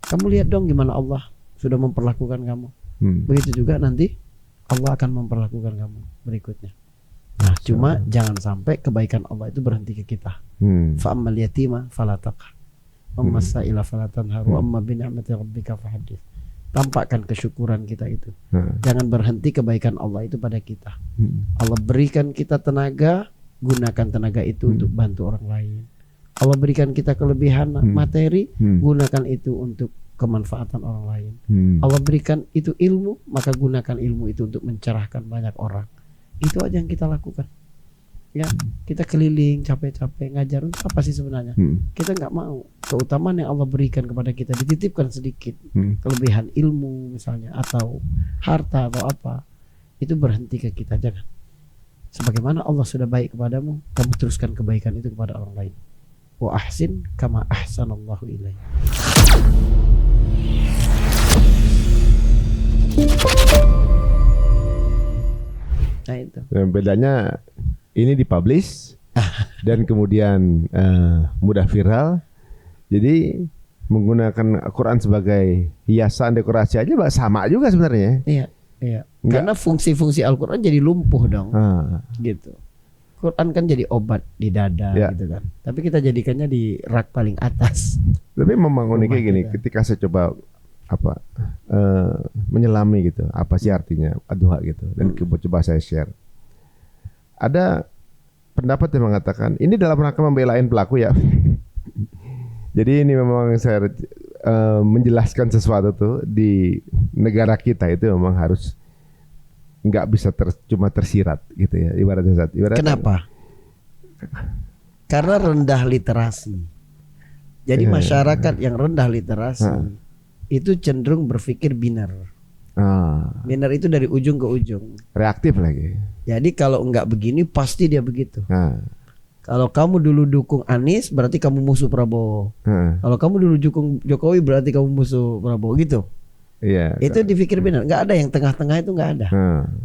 Kamu lihat dong gimana Allah sudah memperlakukan kamu. Begitu juga nanti Allah akan memperlakukan kamu berikutnya. Nah, cuma jangan sampai kebaikan Allah itu berhenti ke kita. Fa ammal yatima fala taqhar, amma sa'ila fala tanhar, wa amma bi ni'mati rabbika fahaddits. Tampakkan kesyukuran kita itu. Jangan berhenti kebaikan Allah itu pada kita. Allah berikan kita tenaga, gunakan tenaga itu untuk bantu orang lain. Allah berikan kita kelebihan materi, gunakan itu untuk kemanfaatan orang lain. Allah berikan itu ilmu, maka gunakan ilmu itu untuk mencerahkan banyak orang. Itu aja yang kita lakukan. Ya, kita keliling capek-capek ngajar untuk apa sih sebenarnya? Kita nggak mau keutamaan yang Allah berikan kepada kita dititipkan sedikit, kelebihan ilmu misalnya atau harta atau apa, itu berhenti ke kita. Jangan. Sebagaimana Allah sudah baik kepadamu, kamu teruskan kebaikan itu kepada orang lain. Wa ahsin kama ahsanallahu ilaik. Nah itu. Bedanya ini dipublish dan kemudian mudah viral. Jadi menggunakan Al-Quran sebagai hiasan dekorasi aja sama juga sebenarnya. Iya, iya. Karena fungsi-fungsi Al-Quran jadi lumpuh dong. Gitu. Quran kan jadi obat di dada gitu kan. Tapi kita jadikannya di rak paling atas. Tapi memang uniknya gini, ketika saya coba menyelami gitu, apa sih artinya ad-duha gitu, dan coba saya share. Ada pendapat yang mengatakan ini dalam rangka membelain pelaku ya. Jadi ini memang saya menjelaskan sesuatu tuh di negara kita itu memang harus nggak bisa cuma tersirat gitu ya, ibaratnya. Kenapa? Karena rendah literasi. Jadi masyarakat yang rendah literasi itu cenderung berpikir binar. Binar itu dari ujung ke ujung. Reaktif lagi. Jadi kalau enggak begini pasti dia begitu. Kalau kamu dulu dukung Anies berarti kamu musuh Prabowo. Kalau kamu dulu dukung Jokowi berarti kamu musuh Prabowo gitu. Iya. Itu dipikir benar. Enggak ada yang tengah-tengah itu, enggak ada.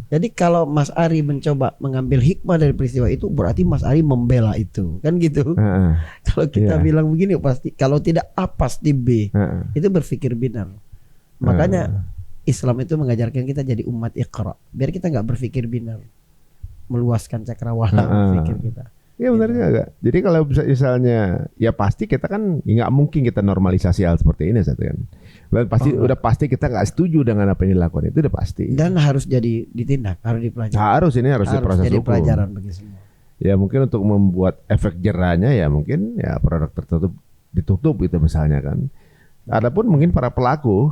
Jadi kalau Mas Ari mencoba mengambil hikmah dari peristiwa itu berarti Mas Ari membela itu, kan gitu. Kalau kita bilang begini pasti, kalau tidak A pasti B. Itu berpikir benar. Makanya Islam itu mengajarkan kita jadi umat Iqra, biar kita nggak berpikir binar, meluaskan cakrawala berpikir kita. Iya benar juga. Jadi kalau misalnya ya pasti kita kan nggak mungkin kita normalisasi hal seperti ini satu kan. Dan pasti udah pasti kita nggak setuju dengan apa yang dilakukan itu udah pasti. Dan harus jadi ditindak, harus dipelajari. Harus proses jadi hukum. Pelajaran bagi semua. Ya mungkin untuk membuat efek jerahnya ya mungkin ya produk tertutup ditutup gitu misalnya kan. Adapun mungkin para pelaku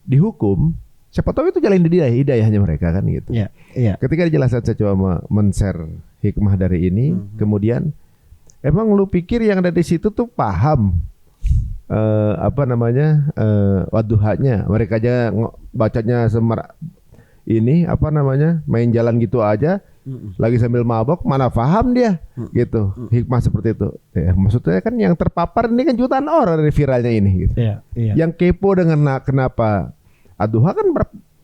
dihukum. Siapa tahu itu jalan hidayahnya mereka kan gitu. Iya. Ketika dijelaskan saya coba men-share hikmah dari ini, kemudian emang lu pikir yang ada di situ tuh paham wadduhanya? Mereka aja bacanya ini main jalan gitu aja, lagi sambil mabok, mana paham dia gitu. Hikmah seperti itu. Ya, maksudnya kan yang terpapar ini kan jutaan orang dari viralnya ini gitu. Iya. Yang kepo dengan kenapa ad-duha kan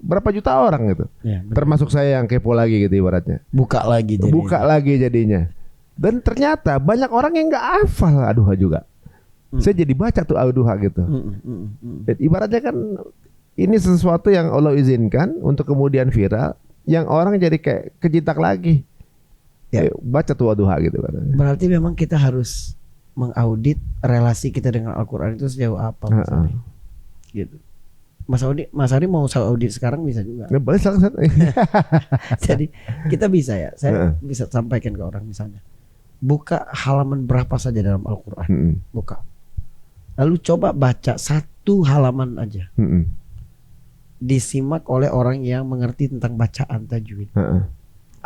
berapa juta orang gitu. Termasuk saya yang kepo lagi gitu ibaratnya. Buka lagi jadinya. Dan ternyata banyak orang yang nggak hafal ad-duha juga. Saya jadi baca tuh ad-duha gitu. Ibaratnya kan ini sesuatu yang Allah izinkan untuk kemudian viral, yang orang jadi kayak kejitak lagi. Baca tuh ad-duha gitu. Berarti memang kita harus mengaudit relasi kita dengan Al-Quran itu sejauh apa, Mas Ari. Gitu. Mas Ari mau audit sekarang bisa juga. Boleh satu. Jadi kita bisa ya. Saya bisa sampaikan ke orang misalnya. Buka halaman berapa saja dalam Al-Quran. Buka. Lalu coba baca satu halaman aja. Disimak oleh orang yang mengerti tentang bacaan tajwid.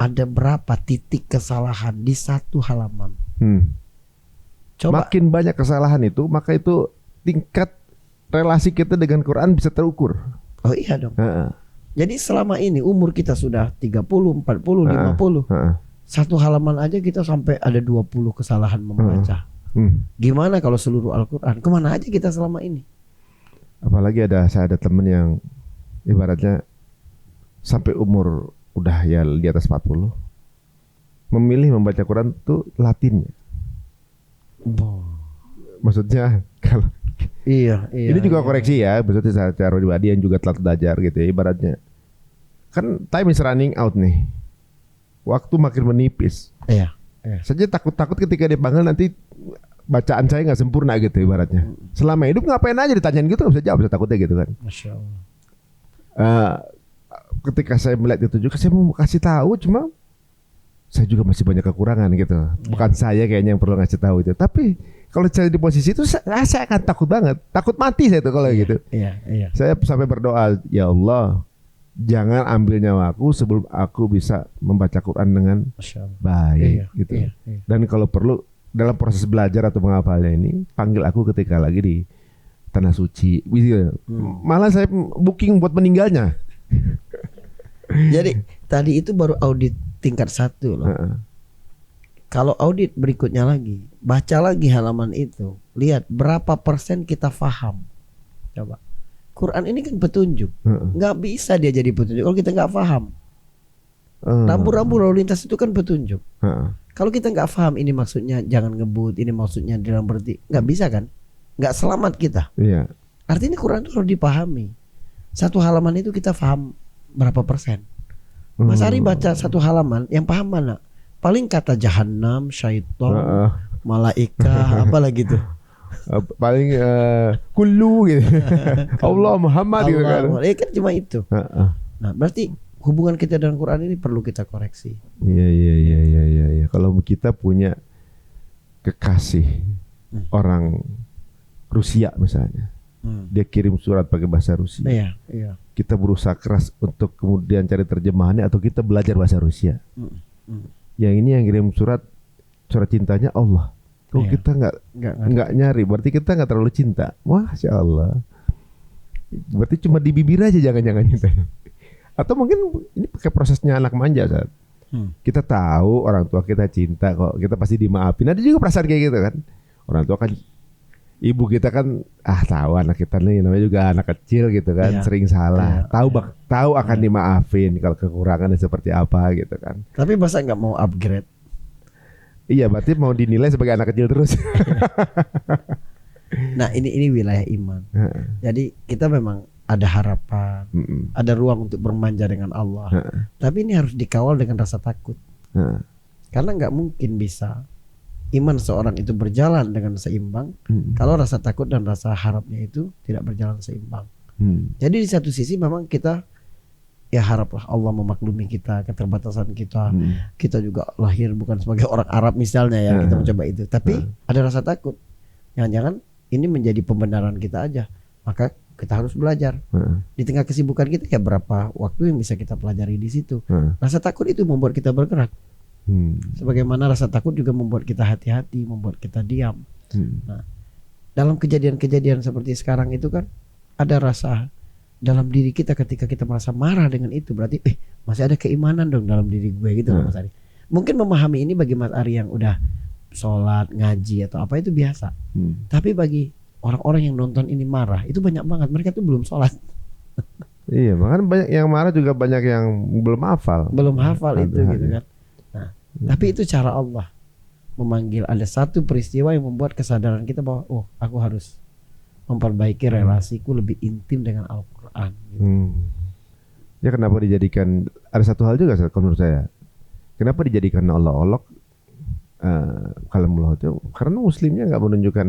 Ada berapa titik kesalahan di satu halaman. Coba. Makin banyak kesalahan itu, maka itu tingkat relasi kita dengan Quran bisa terukur. Oh iya dong. Jadi selama ini umur kita sudah 30, 40, 50. Satu halaman aja kita sampai ada 20 kesalahan membaca. Gimana kalau seluruh Al-Quran? Kemana aja kita selama ini? Apalagi saya ada temen yang ibaratnya sampai umur udah ya di atas 40 memilih membaca Quran tuh Latinnya. Maksudnya kalau Iya. Ini juga koreksi ya, maksudnya secara pribadi yang juga telah belajar gitu ya, ibaratnya. Kan time is running out nih. Waktu makin menipis. Iya. Saja takut-takut ketika dipanggil nanti bacaan saya nggak sempurna gitu ibaratnya. Selama hidup ngapain aja ditanyain gitu nggak bisa jawab, bisa takutnya gitu kan. Masya Allah. Ketika saya melihat itu juga saya mau kasih tahu, cuma saya juga masih banyak kekurangan gitu. Bukan saya kayaknya yang perlu ngasih tahu itu. Tapi kalau saya di posisi itu saya akan takut banget. Takut mati saya tuh kalau gitu. Iya. Saya sampai berdoa, ya Allah, jangan ambil nyawaku sebelum aku bisa membaca Quran dengan baik gitu. Iya. Dan kalau perlu dalam proses belajar atau menghafalnya ini, panggil aku ketika lagi di tanah suci. Malah saya booking buat meninggalnya. Jadi tadi itu baru audit tingkat 1 loh. Kalau audit berikutnya lagi, baca lagi halaman itu, lihat berapa persen kita faham. Coba. Quran ini kan petunjuk, nggak bisa dia jadi petunjuk kalau kita nggak paham. Rambu-rambu lalu lintas itu kan petunjuk. Kalau kita nggak paham ini maksudnya jangan ngebut, ini maksudnya dalam berarti nggak bisa kan? Nggak selamat kita. Iya. Artinya Quran itu harus dipahami. Satu halaman itu kita paham berapa persen? Mas Ari baca satu halaman, yang paham mana? Paling kata jahanam, syaitan, malaika, apa lagi tuh? Paling kullu gitu. Allah Muhammad gitu kan. Kan cuma itu. Nah, berarti hubungan kita dengan Quran ini perlu kita koreksi. Iya. Kalau kita punya kekasih orang Rusia misalnya, dia kirim surat pakai bahasa Rusia. Iya. Kita berusaha keras untuk kemudian cari terjemahannya atau kita belajar bahasa Rusia. Yang ini yang kirim surat cintanya Allah. Kita nggak nyari, berarti kita nggak terlalu cinta. Masya Allah. Berarti cuma di bibir aja jangan-jangan cinta. Atau mungkin ini pakai prosesnya anak manja saat. Kita tahu orang tua kita cinta kok, kita pasti dimaafin. Ada juga perasaan kayak gitu kan. Orang tua kan, ibu kita kan tahu anak kita nih namanya juga anak kecil gitu kan, sering salah. Tahu akan dimaafin kalau kekurangannya seperti apa gitu kan. Tapi masa nggak mau upgrade? Iya, berarti mau dinilai sebagai anak kecil terus. Nah, ini wilayah iman. Jadi kita memang ada harapan, ada ruang untuk bermanja dengan Allah. Tapi ini harus dikawal dengan rasa takut. Karena nggak mungkin bisa iman seorang itu berjalan dengan seimbang kalau rasa takut dan rasa harapnya itu tidak berjalan seimbang. Jadi di satu sisi memang kita ya haraplah Allah memaklumi kita, keterbatasan kita. Kita juga lahir bukan sebagai orang Arab misalnya ya, kita mencoba itu. Tapi ada rasa takut. Jangan-jangan ini menjadi pembenaran kita aja. Maka kita harus belajar. Di tengah kesibukan kita ya berapa waktu yang bisa kita pelajari di situ. Rasa takut itu membuat kita bergerak. Sebagaimana rasa takut juga membuat kita hati-hati, membuat kita diam. Nah, dalam kejadian-kejadian seperti sekarang itu kan ada rasa dalam diri kita ketika kita merasa marah dengan itu, berarti masih ada keimanan dong dalam diri gue gitu Mas Ari. Mungkin memahami ini bagi Mas Ari yang udah sholat, ngaji atau apa itu biasa. Tapi bagi orang-orang yang nonton ini marah, itu banyak banget mereka tuh belum sholat. Iya, makanya banyak yang marah juga banyak yang belum hafal. Belum hafal itu gitu kan. Nah, tapi itu cara Allah memanggil, ada satu peristiwa yang membuat kesadaran kita bahwa aku harus memperbaiki relasiku lebih intim dengan Al-Quran gitu. Ya kenapa dijadikan, ada satu hal juga menurut saya, kenapa dijadikan olok-olok kalamullah itu, karena muslimnya nggak menunjukkan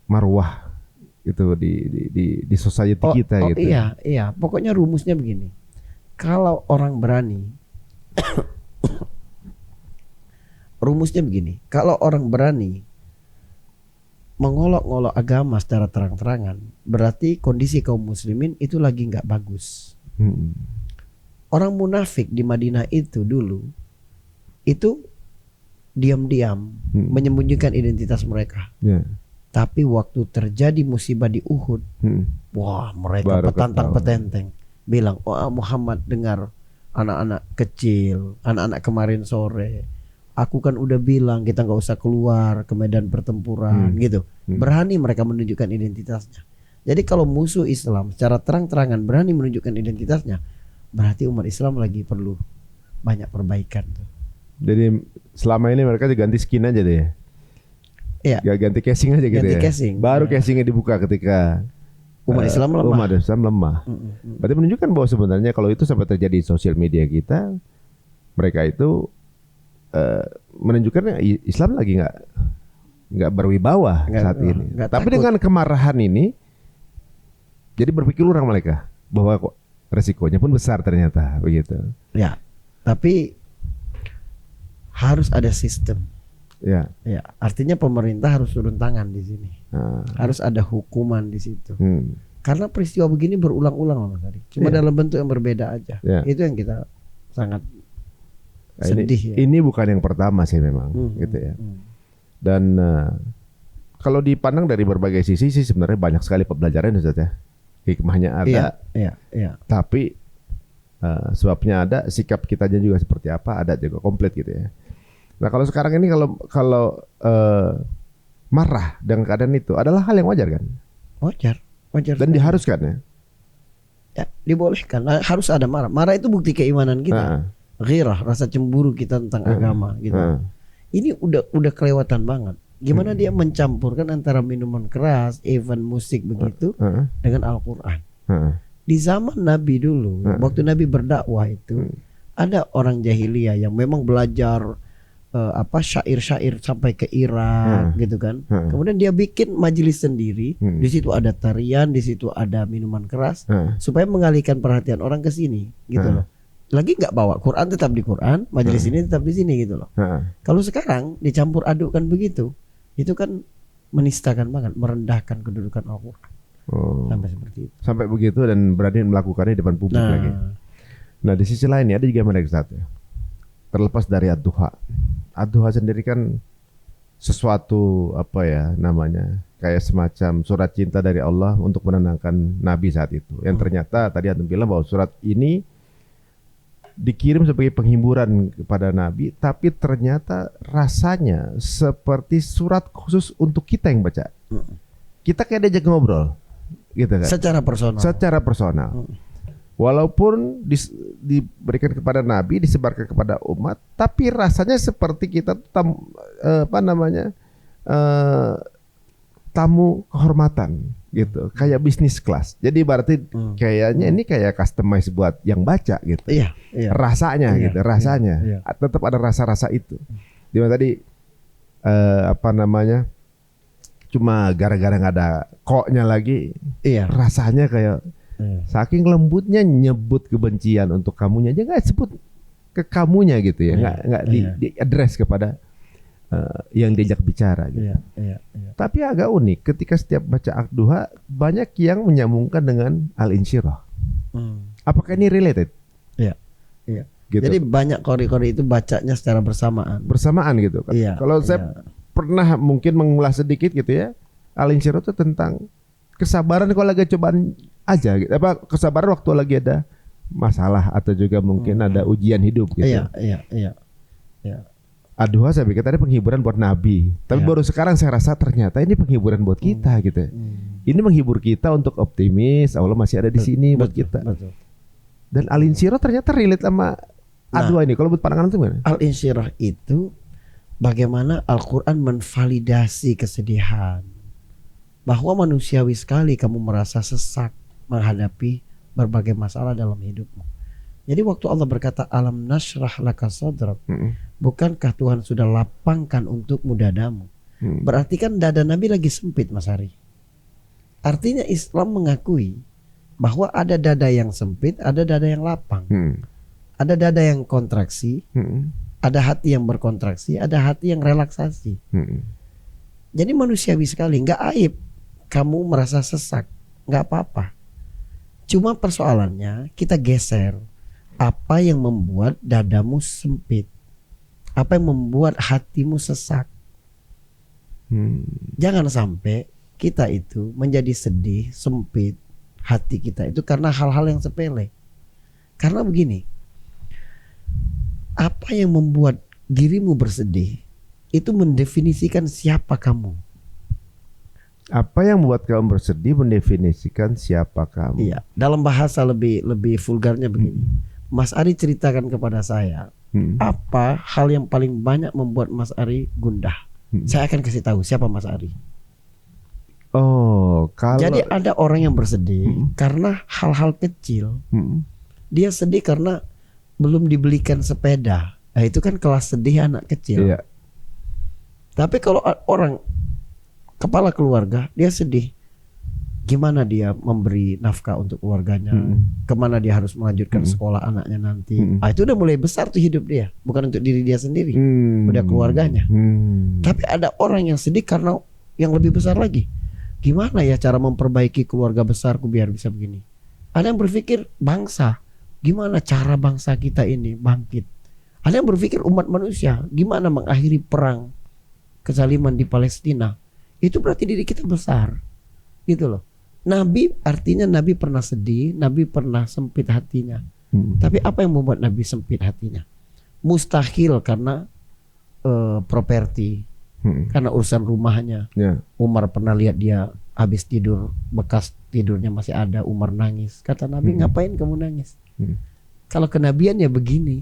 marwah itu di society kita gitu. Iya, pokoknya rumusnya begini, kalau orang berani rumusnya begini, kalau orang berani mengolok-olok agama secara terang-terangan, berarti kondisi kaum muslimin itu lagi nggak bagus. Orang munafik di Madinah itu dulu itu diam-diam menyembunyikan identitas mereka. Tapi waktu terjadi musibah di Uhud, wah mereka petantang-petenteng bilang, Muhammad dengar, anak-anak kecil, anak-anak kemarin sore, aku kan udah bilang kita nggak usah keluar ke medan pertempuran gitu. Berani mereka menunjukkan identitasnya. Jadi kalau musuh Islam secara terang-terangan berani menunjukkan identitasnya, berarti umat Islam lagi perlu banyak perbaikan tuh. Jadi selama ini mereka diganti skin aja deh. Iya. Gak ganti casing aja gitu Ganti ya. casing. Baru Ya. casingnya dibuka ketika Umat Islam lemah. Umat Islam lemah. Berarti menunjukkan bahwa sebenarnya kalau itu sampai terjadi di sosial media kita, mereka itu menunjukkan Islam lagi nggak berwibawa saat ini. Tapi takut. Dengan kemarahan ini, jadi berpikir orang mereka bahwa kok resikonya pun besar ternyata begitu. Ya, tapi harus ada sistem. Ya. Ya, artinya pemerintah harus turun tangan di sini. Harus ada hukuman di situ. Karena peristiwa begini berulang-ulang, Mas Ari. Cuma dalam bentuk yang berbeda aja. Ya. Itu yang kita sangat sedih. Ini bukan yang pertama sih memang, gitu ya. Dan kalau dipandang dari berbagai sisi sih sebenarnya banyak sekali pembelajaran, Ustaz ya. Hikmahnya ada. Iya. Tapi sebabnya ada, sikap kitanya juga seperti apa ada juga komplit gitu ya. Nah kalau sekarang ini kalau marah dengan keadaan itu adalah hal yang wajar kan? Wajar. Dan diharuskan ya? Ya, dibolehkan. Harus ada marah. Marah itu bukti keimanan kita. Ghirah, rasa cemburu kita tentang agama gitu. Ini udah kelewatan banget. Gimana dia mencampurkan antara minuman keras, event musik begitu dengan Al-Qur'an. Di zaman Nabi dulu, waktu Nabi berdakwah itu ada orang jahiliyah yang memang belajar syair-syair sampai ke Irak gitu kan. Kemudian dia bikin majelis sendiri. Di situ ada tarian, di situ ada minuman keras supaya mengalihkan perhatian orang ke sini gitu loh. Lagi nggak bawa Quran, tetap di Quran, majelis ini tetap di sini gitu loh. Kalau sekarang dicampur adukkan begitu, itu kan menistakan banget, merendahkan kedudukan Al-Quran. Sampai seperti itu. Sampai begitu dan berani melakukannya di depan publik lagi. Nah di sisi lain ada juga menarik satu ya. Terlepas dari ad-duha. Ad-duha sendiri kan sesuatu kayak semacam surat cinta dari Allah untuk menenangkan Nabi saat itu. Yang ternyata tadi antum bilang bahwa surat ini dikirim sebagai penghiburan kepada Nabi, tapi ternyata rasanya seperti surat khusus untuk kita yang baca. Kita kayak diajak ngobrol, gitu kan? Secara personal. Walaupun diberikan kepada Nabi, disebarkan kepada umat, tapi rasanya seperti kita tamu kehormatan gitu, kayak bisnis kelas. Jadi berarti kayaknya ini kayak customize buat yang baca gitu. Iya. Rasanya gitu, rasanya. Tetap ada rasa-rasa itu. Dimana tadi cuma gara-gara nggak ada koknya lagi. Iya. Rasanya kayak saking lembutnya nyebut kebencian untuk kamunya aja nggak sebut ke kamunya gitu ya, nggak di address kepada yang diajak bicara gitu. Iya. Tapi agak unik ketika setiap baca ad-duha banyak yang menyambungkan dengan al-insyirah. Apakah ini related? Iya. Gitu. Jadi banyak qori-qori itu bacanya secara bersamaan gitu kan. Kalau saya pernah mungkin mengulas sedikit gitu ya, al-insyirah itu tentang kesabaran kalau lagi cobaan aja gitu. Kesabaran waktu lagi ada masalah atau juga mungkin ada ujian hidup gitu. Iya. Ad-duha saya pikir tadi penghiburan buat Nabi, tapi baru sekarang saya rasa ternyata ini penghiburan buat kita gitu. Ini menghibur kita untuk optimis, Allah masih ada di sini buat kita. Betul. Dan al-insyirah ternyata relate sama ad-duha ini. Kalau buat pandangan itu gimana? Al-insyirah itu bagaimana Al-Quran menvalidasi kesedihan, bahwa manusiawi sekali kamu merasa sesak menghadapi berbagai masalah dalam hidupmu. Jadi waktu Allah berkata alam nashrah laka sadrak, bukankah Tuhan sudah lapangkan untukmu dadamu? Berarti kan dada Nabi lagi sempit, Mas Ari. Artinya Islam mengakui bahwa ada dada yang sempit, ada dada yang lapang. Ada dada yang kontraksi, ada hati yang berkontraksi, ada hati yang relaksasi. Jadi manusiawi sekali, nggak aib kamu merasa sesak, nggak apa-apa. Cuma persoalannya kita geser. Apa yang membuat dadamu sempit? Apa yang membuat hatimu sesak? Jangan sampai kita itu menjadi sedih, sempit hati kita itu karena hal-hal yang sepele. Karena begini, apa yang membuat dirimu bersedih itu mendefinisikan siapa kamu. Apa yang membuat kamu bersedih mendefinisikan siapa kamu. Iya, dalam bahasa lebih vulgarnya begini. Mas Ari ceritakan kepada saya apa hal yang paling banyak membuat Mas Ari gundah. Saya akan kasih tahu siapa Mas Ari. Oh, kalau Jadi ada orang yang bersedih karena hal-hal kecil. Dia sedih karena belum dibelikan sepeda. Nah, itu kan kelas sedih anak kecil. Iya. Tapi kalau orang kepala keluarga, dia sedih. Gimana dia memberi nafkah untuk keluarganya? Kemana dia harus melanjutkan sekolah anaknya nanti? Itu udah mulai besar tuh hidup dia, bukan untuk diri dia sendiri, udah keluarganya. Tapi ada orang yang sedih karena yang lebih besar lagi. Gimana ya cara memperbaiki keluarga besarku biar bisa begini? Ada yang berpikir bangsa, gimana cara bangsa kita ini bangkit? Ada yang berpikir umat manusia, gimana mengakhiri perang kezaliman di Palestina? Itu berarti diri kita besar, gitu loh. Nabi artinya Nabi pernah sedih, Nabi pernah sempit hatinya. Tapi apa yang membuat Nabi sempit hatinya? Mustahil karena properti. Karena urusan rumahnya. Umar pernah lihat dia habis tidur, bekas tidurnya masih ada, Umar nangis. Kata Nabi, ngapain kamu nangis? Kalau kenabian ya begini.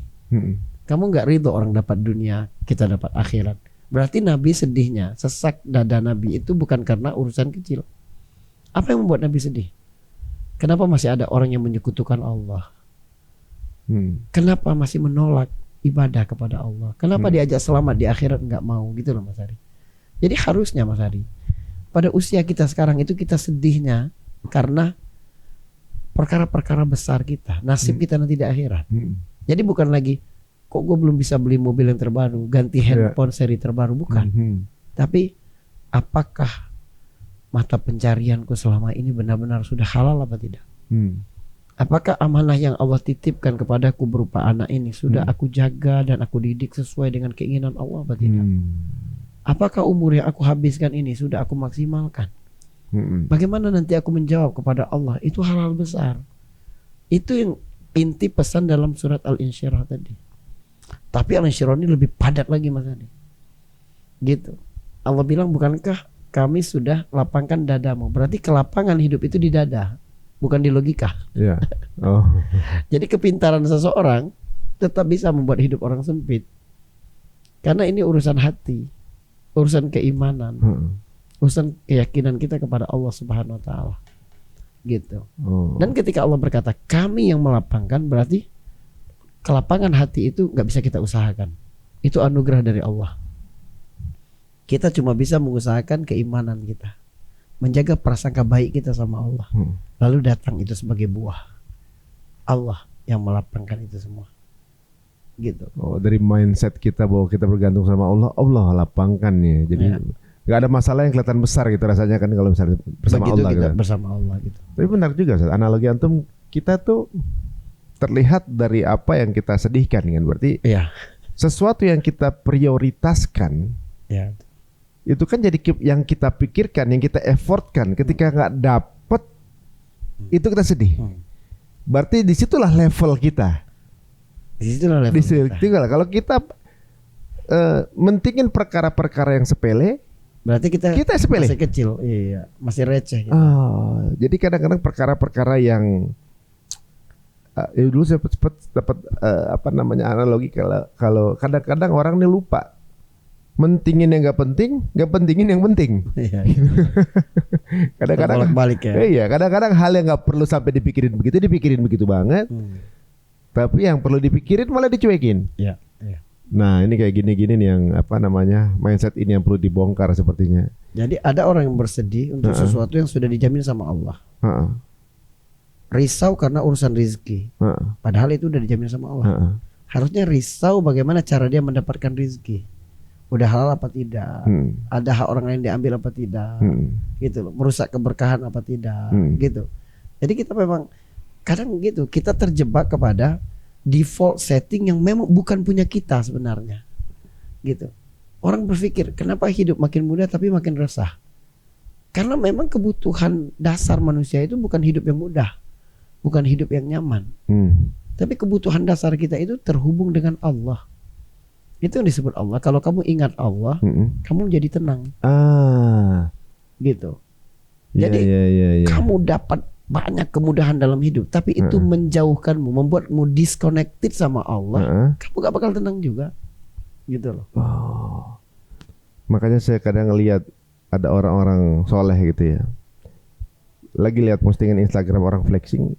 Kamu gak ridho orang dapat dunia, kita dapat akhirat. Berarti Nabi sedihnya, sesak dada Nabi itu bukan karena urusan kecil. Apa yang membuat Nabi sedih? Kenapa masih ada orang yang menyekutukan Allah? Kenapa masih menolak ibadah kepada Allah? Kenapa diajak selamat di akhirat nggak mau, gitu loh Mas Ari. Jadi harusnya Mas Ari, pada usia kita sekarang itu kita sedihnya karena perkara-perkara besar kita, nasib kita nanti di akhirat. Jadi bukan lagi kok gue belum bisa beli mobil yang terbaru, ganti handphone seri terbaru, bukan. Tapi apakah mata pencarianku selama ini benar-benar sudah halal apa tidak? Apakah amanah yang Allah titipkan kepadaku berupa anak ini sudah aku jaga dan aku didik sesuai dengan keinginan Allah apa tidak? Apakah umur yang aku habiskan ini sudah aku maksimalkan? Bagaimana nanti aku menjawab kepada Allah? Itu hal-hal besar. Itu yang inti pesan dalam surat Al-Insyirah tadi. Tapi Al-Insyirah ini lebih padat lagi Mas Adi. Gitu. Allah bilang, bukankah kami sudah lapangkan dadamu? Berarti kelapangan hidup itu di dada, bukan di logika. Jadi kepintaran seseorang tetap bisa membuat hidup orang sempit. Karena ini urusan hati, urusan keimanan, urusan keyakinan kita kepada Allah Subhanahu wa taala. Gitu. Dan ketika Allah berkata kami yang melapangkan, berarti kelapangan hati itu nggak bisa kita usahakan. Itu anugerah dari Allah. Kita cuma bisa mengusahakan keimanan kita, menjaga prasangka baik kita sama Allah. Lalu datang itu sebagai buah. Allah yang melapangkan itu semua. Gitu. Dari mindset kita bahwa kita bergantung sama Allah, Allah lapangkan ya. Jadi nggak ada masalah yang kelihatan besar gitu rasanya kan kalau misalnya bersama begitu Allah kita gitu. Bersama Allah gitu. Tapi benar juga Ustaz, analogi antum, kita tuh terlihat dari apa yang kita sedihkan kan, berarti sesuatu yang kita prioritaskan itu kan jadi yang kita pikirkan, yang kita effortkan. Ketika nggak dapet itu kita sedih. Berarti disitulah level kita. Disitulah level kita. Kalau kita mentingin perkara-perkara yang sepele, berarti kita sepele, masih kecil, masih receh. Gitu. Jadi kadang-kadang perkara-perkara yang dulu saya dapat analogi, kalau kadang-kadang orang ini lupa mentingin yang nggak penting, nggak pentingin yang penting. Kadang-kadang balik ya. Iya, kadang-kadang hal yang nggak perlu sampai dipikirin begitu banget. Tapi yang perlu dipikirin malah dicuekin. Nah, ini kayak gini-gini nih yang mindset ini yang perlu dibongkar sepertinya. Jadi ada orang yang bersedih untuk sesuatu yang sudah dijamin sama Allah. Risau karena urusan rezeki. Padahal itu udah dijamin sama Allah. Harusnya risau bagaimana cara dia mendapatkan rezeki. Udah halal apa tidak? Ada hak orang lain diambil apa tidak? Gitu loh. Merusak keberkahan apa tidak? Gitu. Jadi kita memang kadang gitu, kita terjebak kepada default setting yang memang bukan punya kita sebenarnya. Gitu. Orang berpikir, kenapa hidup makin mudah tapi makin resah? Karena memang kebutuhan dasar manusia itu bukan hidup yang mudah, bukan hidup yang nyaman. Tapi kebutuhan dasar kita itu terhubung dengan Allah. Itu yang disebut Allah. Kalau kamu ingat Allah, kamu menjadi tenang. Gitu. Jadi kamu dapat banyak kemudahan dalam hidup, tapi itu menjauhkanmu, membuatmu disconnected sama Allah. Kamu gak bakal tenang juga. Gitu loh. Makanya saya kadang ngelihat ada orang-orang soleh gitu ya, lagi lihat postingan Instagram orang flexing,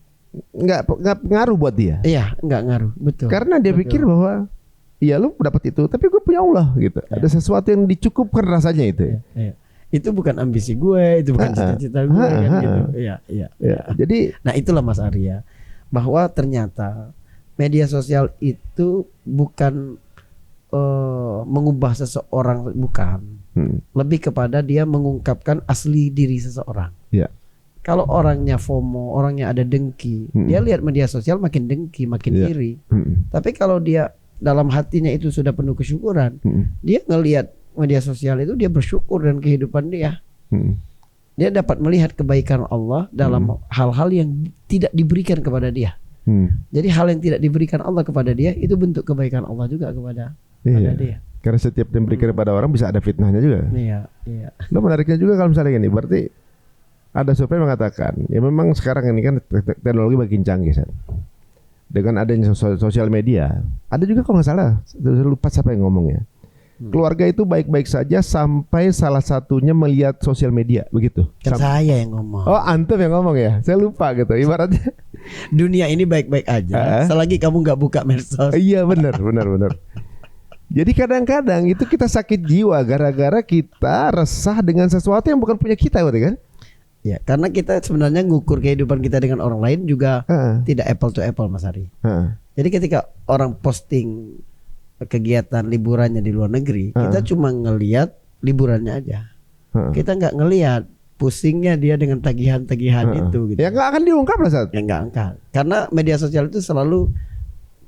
nggak ngaruh buat dia. Iya, nggak ngaruh, betul. Karena dia pikir bahwa iya lu dapat itu, tapi gue punya Allah gitu. Ada sesuatu yang dicukupkan rasanya itu. Iya. Itu bukan ambisi gue, itu bukan cita-cita gue kan gitu. Iya. Jadi, nah itulah Mas Arya, bahwa ternyata media sosial itu bukan mengubah seseorang, bukan. Lebih kepada dia mengungkapkan asli diri seseorang. Ya. Kalau orangnya FOMO, orangnya ada dengki, dia lihat media sosial makin dengki, makin iri. Tapi kalau dia dalam hatinya itu sudah penuh kesyukuran, dia ngelihat media sosial itu, dia bersyukur dan kehidupan dia. Dia dapat melihat kebaikan Allah dalam hal-hal yang tidak diberikan kepada dia. Jadi hal yang tidak diberikan Allah kepada dia itu bentuk kebaikan Allah juga kepada dia. Karena setiap diberikan kepada orang bisa ada fitnahnya juga. Iya. Lo menariknya juga kalau misalnya gini, berarti ada survei mengatakan ya memang sekarang ini kan teknologi makin canggih kan? Dengan adanya sosial media. Ada juga kalau nggak salah, lupa siapa yang ngomong ya. Keluarga itu baik-baik saja sampai salah satunya melihat sosial media, begitu. Kan saya yang ngomong. Oh, antum yang ngomong ya? Saya lupa gitu. Ibaratnya dunia ini baik-baik aja selagi kamu nggak buka medsos. Iya benar. Jadi kadang-kadang itu kita sakit jiwa gara-gara kita resah dengan sesuatu yang bukan punya kita, gitu kan? Ya, karena kita sebenarnya ngukur kehidupan kita dengan orang lain juga tidak apple to apple, Mas Ari. Jadi ketika orang posting kegiatan liburannya di luar negeri, kita cuma ngelihat liburannya aja. Kita nggak ngelihat pusingnya dia dengan tagihan-tagihan itu. Gitu. Ya nggak akan diungkap lah saat. Ya nggak angkat. Karena media sosial itu selalu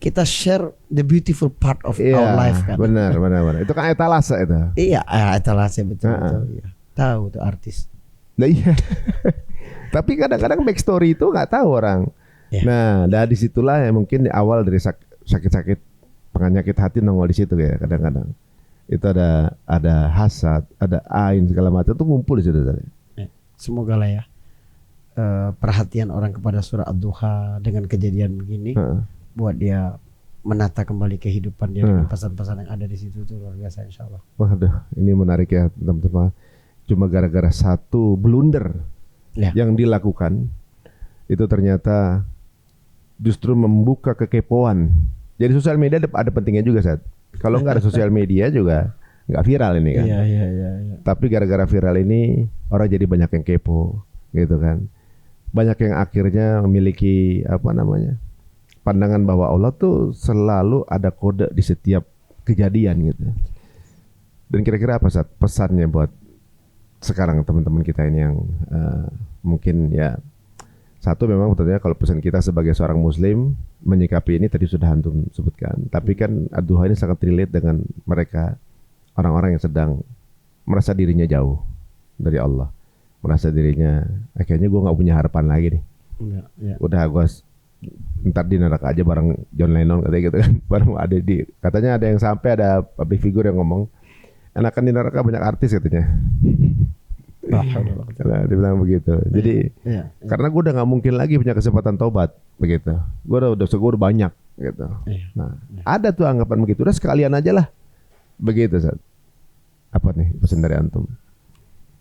kita share the beautiful part of our life kan. Benar. Itu kan etalase itu. Iya, etalase betul. Iya. Tahu tuh artis. Nah, iya. Tapi kadang-kadang backstory itu nggak tahu orang. Ya. Nah, dari situlah yang mungkin di awal dari sakit-sakit penyakit hati nongol di situ ya kadang-kadang. Itu ada hasad, ada ain segala macam itu ngumpul di situ tadi. Semoga lah ya perhatian orang kepada surah Ad-Duha dengan kejadian begini buat dia menata kembali kehidupan dia dengan pesan-pesan yang ada di situ tuh luar biasa insyaallah. Waduh, ini menarik ya teman-teman. Cuma gara-gara satu blunder yang dilakukan itu ternyata justru membuka kekepoan. Jadi sosial media ada pentingnya juga saat. Kalau nggak ada sosial media juga nggak viral ini kan. Iya. Tapi gara-gara viral ini orang jadi banyak yang kepo, gitu kan. Banyak yang akhirnya memiliki pandangan bahwa Allah tuh selalu ada kode di setiap kejadian gitu. Dan kira-kira apa saat pesannya buat sekarang teman-teman kita ini yang mungkin ya satu memang tentunya kalau pesan kita sebagai seorang muslim menyikapi ini tadi sudah antum sebutkan, tapi kan Ad-Duha ini sangat relate dengan mereka orang-orang yang sedang merasa dirinya jauh dari Allah, merasa dirinya akhirnya gue nggak punya harapan lagi nih. Udah gue ntar di neraka aja bareng John Lennon katanya gitu kan. Katanya ada yang sampai ada public figure yang ngomong enakan di neraka banyak artis katanya. Nah, dia bilang begitu. Jadi karena gue udah nggak mungkin lagi punya kesempatan taubat begitu. Gue udah banyak gitu. Nah, ada tuh anggapan begitu. Udah sekalian aja lah begitu Sat. Apa nih pesan dari antum?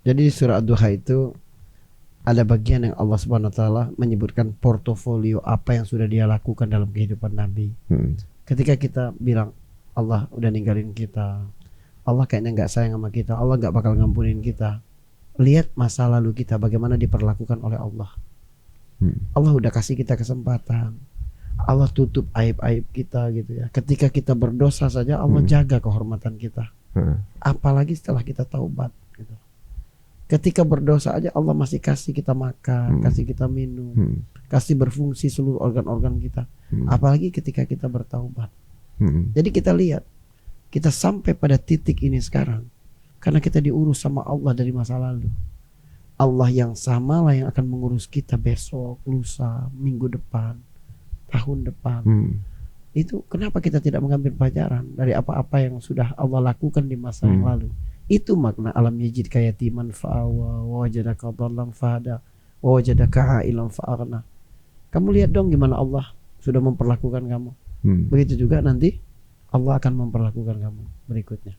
Jadi surah Ad-Duha itu ada bagian yang Allah Subhanahu wa taala menyebutkan portofolio apa yang sudah dia lakukan dalam kehidupan Nabi. Ketika kita bilang Allah udah ninggalin kita, Allah kayaknya nggak sayang sama kita, Allah nggak bakal ngampunin kita. Lihat masa lalu kita bagaimana diperlakukan oleh Allah. Allah udah kasih kita kesempatan. Allah tutup aib-aib kita gitu ya. Ketika kita berdosa saja Allah jaga kehormatan kita. Apalagi setelah kita taubat gitu. Ketika berdosa aja Allah masih kasih kita makan, kasih kita minum, kasih berfungsi seluruh organ-organ kita. Apalagi ketika kita bertaubat. Jadi kita lihat, kita sampai pada titik ini sekarang karena kita diurus sama Allah dari masa lalu. Allah yang sama lah yang akan mengurus kita besok, lusa, minggu depan, tahun depan. Itu kenapa kita tidak mengambil pelajaran dari apa-apa yang sudah Allah lakukan di masa yang lalu. Itu makna alam yajid kayatiman fa'awa wa wajadaka dhallan fahada wa wajadaka a'ilan fa'aghna. Kamu lihat dong gimana Allah sudah memperlakukan kamu. Begitu juga nanti Allah akan memperlakukan kamu berikutnya.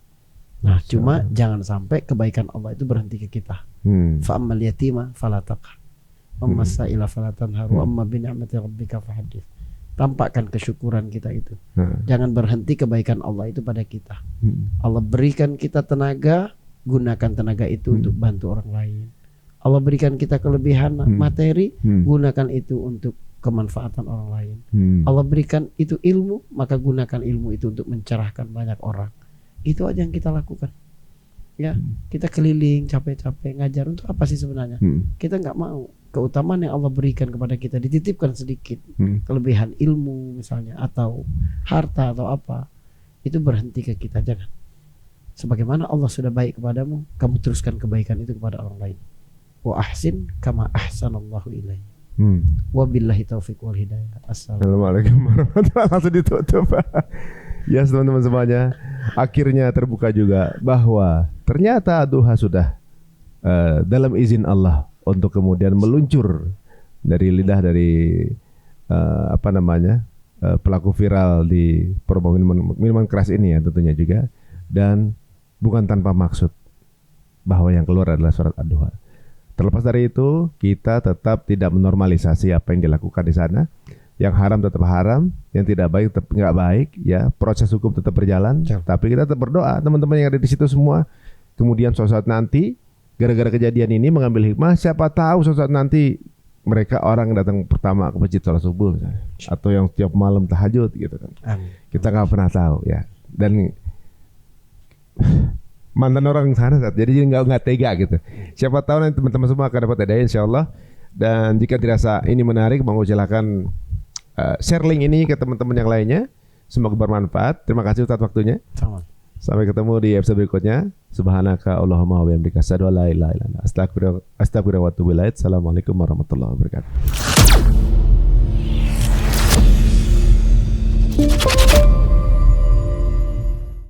Nah, cuma jangan sampai kebaikan Allah itu berhenti ke kita. Fa ammal yatima fala taqhar, amma sa'ila fala tanhar, wa amma bi ni'mati rabbika fahaddits. Tampakkan kesyukuran kita itu. Jangan berhenti kebaikan Allah itu pada kita. Allah berikan kita tenaga, gunakan tenaga itu untuk bantu orang lain. Allah berikan kita kelebihan materi, gunakan itu untuk kemanfaatan orang lain. Allah berikan itu ilmu, maka gunakan ilmu itu untuk mencerahkan banyak orang. Itu aja yang kita lakukan. Ya, kita keliling capek-capek ngajar untuk apa sih sebenarnya? Kita nggak mau keutamaan yang Allah berikan kepada kita dititipkan sedikit, kelebihan ilmu misalnya atau harta atau apa, itu berhenti ke kita. Jangan. Sebagaimana Allah sudah baik kepadamu, kamu teruskan kebaikan itu kepada orang lain. Wa ahsin kama ahsanallahu ilaik. Wabillahi taufiq wal hidayah. Assalamualaikum warahmatullahi wabarakatuh. Langsung ditutup. Ya teman-teman semuanya, akhirnya terbuka juga bahwa ternyata duha sudah dalam izin Allah untuk kemudian meluncur dari lidah dari pelaku viral di promo minuman keras ini ya tentunya juga, dan bukan tanpa maksud bahwa yang keluar adalah surat ad-duha. Terlepas dari itu, kita tetap tidak menormalisasi apa yang dilakukan di sana. Yang haram tetap haram, yang tidak baik tetap nggak baik, ya. Proses hukum tetap berjalan, tapi kita tetap berdoa, teman-teman yang ada di situ semua. Kemudian suatu saat nanti, gara-gara kejadian ini mengambil hikmah, siapa tahu suatu saat nanti mereka orang yang datang pertama ke masjid sholat subuh misalnya, atau yang tiap malam tahajud gitu kan. Kita nggak pernah tahu ya. Dan mantan orang sana, jadi nggak tega gitu. Siapa tahu nanti teman-teman semua akan dapat hidayah insyaallah. Dan jika dirasa ini menarik, mau silakan share link ini ke teman-teman yang lainnya. Semoga bermanfaat. Terima kasih Ustaz waktunya. Sampai ketemu di episode berikutnya. Subhanaka Allahumma wa bihamdika asyhadu an la ilaha illa anta astaghfiruka wa atubu ilaik. Assalamualaikum warahmatullahi wabarakatuh.